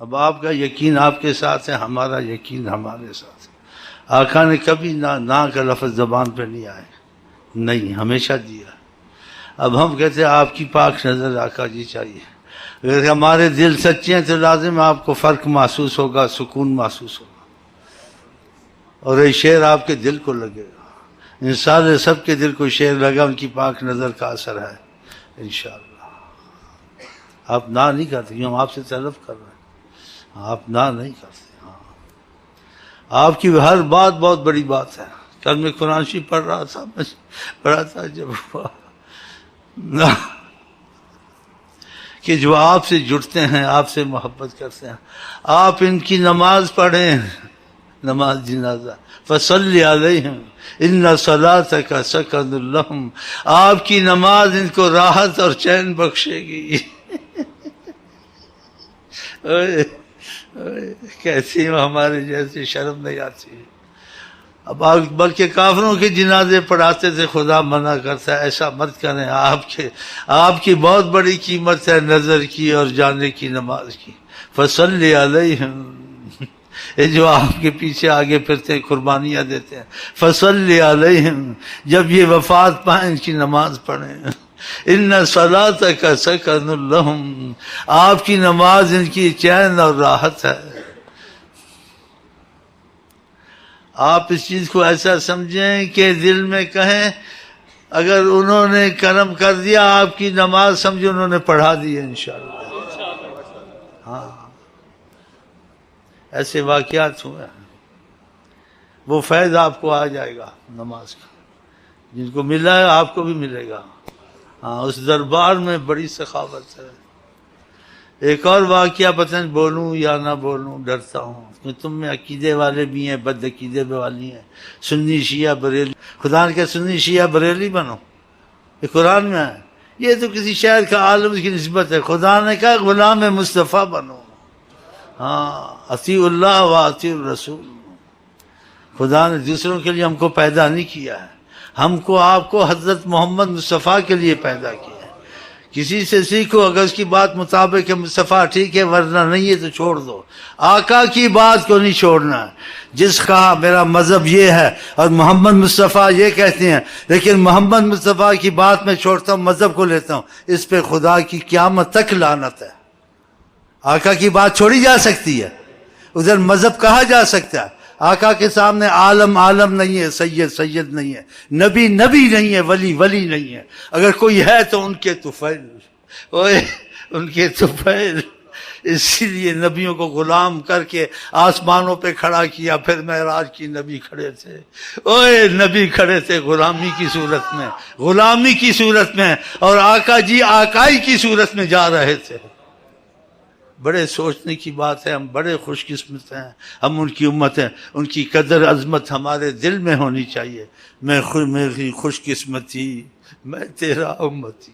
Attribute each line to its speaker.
Speaker 1: اب آپ کا یقین آپ کے ساتھ ہے، ہمارا یقین ہمارے ساتھ ہے۔ آقا نے کبھی نہ کا لفظ زبان پہ نہیں آئے، نہیں، ہمیشہ دیا۔ اب ہم کہتے ہیں آپ کی پاک نظر آقا جی چاہیے، اگر ہمارے دل سچے ہیں تو لازم آپ کو فرق محسوس ہوگا، سکون محسوس ہوگا، اور یہ شعر آپ کے دل کو لگے گا۔ انشاءاللہ سب کے دل کو شعر لگا، ان کی پاک نظر کا اثر ہے انشاءاللہ۔ آپ نہ نہیں کرتے، کیوں ہم آپ سے طلب کر رہے ہیں، آپ نہ نہیں کرتے۔ ہاں، آپ کی ہر بات بہت بڑی بات ہے۔ کل میں قرآن شریف پڑھ رہا تھا، میں پڑھا تھا جب کہ جو آپ سے جڑتے ہیں، آپ سے محبت کرتے ہیں، آپ ان کی نماز پڑھیں، نماز جنازہ، فصلی علیہم ان صلاتک سکن لہم، آپ کی نماز ان کو راحت اور چین بخشے گی۔ کیسی ہمارے جیسے شرم نہیں آتی۔ اب بلکہ کافروں کے جنازے پڑھاتے تھے، خدا منع کرتا ہے ایسا مت کریں، آپ کی بہت بڑی قیمت ہے نظر کی اور جانے کی نماز کی۔ فصلی علیہم، یہ جو آپ کے پیچھے آگے پھرتے ہیں، قربانیاں دیتے ہیں، فصلی علیہم، جب یہ وفات پائیں ان کی نماز پڑھیں۔ ان صلاتک سکن لہم، آپ کی نماز ان کی چین اور راحت ہے۔ آپ اس چیز کو ایسا سمجھیں کہ دل میں کہیں اگر انہوں نے کرم کر دیا، آپ کی نماز سمجھو انہوں نے پڑھا دی ہے انشاءاللہ۔ ہاں، ایسے واقعات ہوئے ہیں، وہ فیض آپ کو آ جائے گا نماز کا، جن کو ملا ہے آپ کو بھی ملے گا۔ ہاں، اس دربار میں بڑی سخاوت ہے۔ ایک اور واقعہ پتہ نہیں بولوں یا نہ بولوں، ڈرتا ہوں کہ تم میں عقیدے والے بھی ہیں، بد عقیدے والی ہیں، سنی شیعہ بریلی۔ خدا نے کہا سنی شیعہ بریلی بنو، یہ قرآن میں ہے، یہ تو کسی شہر کا عالم کی نسبت ہے۔ خدا نے کہا غلام مصطفیٰ بنو، ہاں، اطیع اللہ و اطیع الرسول۔ خدا نے دوسروں کے لیے ہم کو پیدا نہیں کیا ہے، ہم کو آپ کو حضرت محمد مصطفیٰ کے لیے پیدا کیا ہے۔ کسی سے سیکھو، اگر اس کی بات مطابق ہے مصطفیٰ ٹھیک ہے، ورنہ نہیں ہے تو چھوڑ دو۔ آقا کی بات کو نہیں چھوڑنا۔ جس کہا میرا مذہب یہ ہے اور محمد مصطفیٰ یہ کہتے ہیں، لیکن محمد مصطفیٰ کی بات میں چھوڑتا ہوں، مذہب کو لیتا ہوں، اس پہ خدا کی قیامت تک لعنت ہے۔ آقا کی بات چھوڑی جا سکتی ہے، ادھر مذہب کہا جا سکتا ہے۔ آقا کے سامنے عالم عالم نہیں ہے، سید سید نہیں ہے، نبی نبی نہیں ہے، ولی ولی نہیں ہے۔ اگر کوئی ہے تو ان کے طفیل، اوئے ان کے طفیل۔ اسی لیے نبیوں کو غلام کر کے آسمانوں پہ کھڑا کیا، پھر معراج کی نبی کھڑے تھے، اوئے نبی کھڑے تھے غلامی کی صورت میں، غلامی کی صورت میں، اور آقا جی آقائی کی صورت میں جا رہے تھے۔ بڑے سوچنے کی بات ہے، ہم بڑے خوش قسمت ہیں، ہم ان کی امت ہیں، ان کی قدر عظمت ہمارے دل میں ہونی چاہیے۔ میری خوش قسمتی، میں تیرا امتی۔